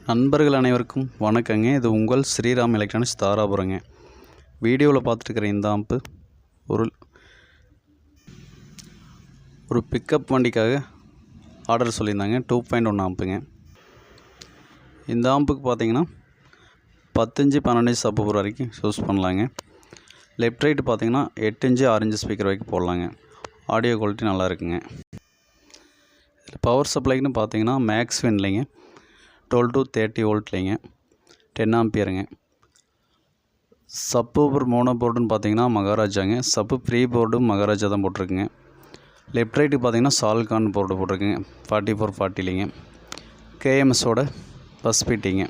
நண்பர்கள் அனைவருக்கும் வணக்கங்க. இது உங்கள் ஸ்ரீராம் எலக்ட்ரானிக்ஸ் தாராபுரங்க. வீடியோவில் பார்த்துருக்கிற இந்த ஆம்பு ஒரு பிக்கப் வண்டிக்காக ஆர்டர் சொல்லியிருந்தாங்க. 2.1 ஆம்புங்க. இந்த ஆம்புக்கு பார்த்தீங்கன்னா 10 இன்ச்சு 12 இன்ச்சு சப்பு வரைக்கும் யூஸ் பண்ணலாங்க. லெஃப்ட் ரைட்டு பார்த்தீங்கன்னா 8 இன்ச்சு 6 இன்ச்சு ஸ்பீக்கர் வரைக்கும் போடலாங்க. ஆடியோ குவாலிட்டி நல்லா இருக்குங்க. இதில் பவர் சப்ளைக்குன்னு பார்த்தீங்கன்னா மேக்ஸ்வின் இல்லைங்க, 12 to 30 வோல்ட்லைங்க, 10 ஆம்பியருங்க. சப்பு மோனோ போர்டுன்னு பார்த்தீங்கன்னா மகாராஜாங்க. சப்பு ப்ரீ போர்டும் மகாராஜா தான் போட்டிருக்குங்க. லெஃப்ட் ரைட்டுக்கு பார்த்தீங்கன்னா சால்கான் போர்டு போட்டிருக்குங்க, 4440லிங்க. கேஎம்எஸோட பஸ் ஃபிட்டிங்க.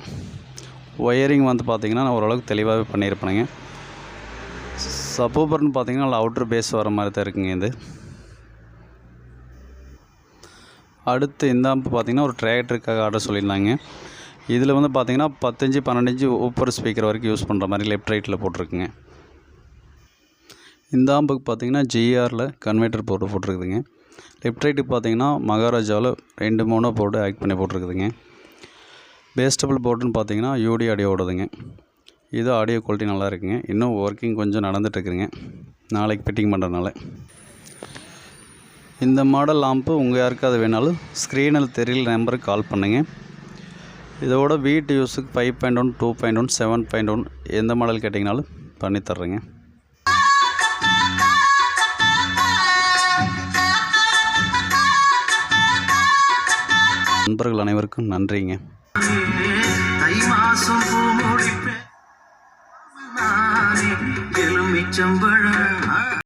ஒயரிங் வந்து பார்த்தீங்கன்னா நான் ஓரளவுக்கு தெளிவாகவே பண்ணியிருப்பேனுங்க. சப்பூப்பர்னு பார்த்தீங்கன்னா நல்லா அவுட்ரு பேஸ் வர மாதிரி தான் இருக்குங்க. இது அடுத்து இந்த ஆம்பு பார்த்திங்கன்னா ஒரு டிராக்டருக்காக ஆர்டர் சொல்லியிருந்தாங்க. இதில் வந்து பார்த்திங்கன்னா 10 இன்ச்சு 12 இன்ச்சு ஊப்பர் ஸ்பீக்கர் வரைக்கும் யூஸ் பண்ணுற மாதிரி லெஃப்ட் ரைட்டில் போட்டிருக்குங்க. இந்த ஆம்புக்கு பார்த்திங்கன்னா ஜிஆரில் கன்வெர்ட்டர் போர்டு போட்டிருக்குதுங்க. லெஃப்ட் ரைட்டுக்கு பார்த்திங்கன்னா மகாராஜாவில் 2 மோனோ போர்டு ஆக்ட் பண்ணி போட்டிருக்குதுங்க. பேஸ்டபிள் போர்டுன்னு பார்த்திங்கன்னா யூடி ஆடியோ ஓடுதுங்க. இது ஆடியோ குவாலிட்டி நல்லா இருக்குங்க. இன்னும் ஒர்க்கிங் கொஞ்சம் நடந்துகிட்ருக்குங்க, நாளைக்கு ஃபிட்டிங் பண்ணுறதுனால. இந்த மாடல் லாம்பு உங்கள் யாருக்காவது வேணாலும் ஸ்க்ரீனில் தெரியல நம்பருக்கு கால் பண்ணுங்கள். இதோட வீட்டு யூஸுக்கு 5.1, 2.1, 7.1 எந்த மாடல் கேட்டிங்கனாலும் பண்ணித்தர்றேங்க. நண்பர்கள் அனைவருக்கும் நன்றிங்க. தை மாசம் பூ முடிப்பேன், எலுமிச்சம்பழம்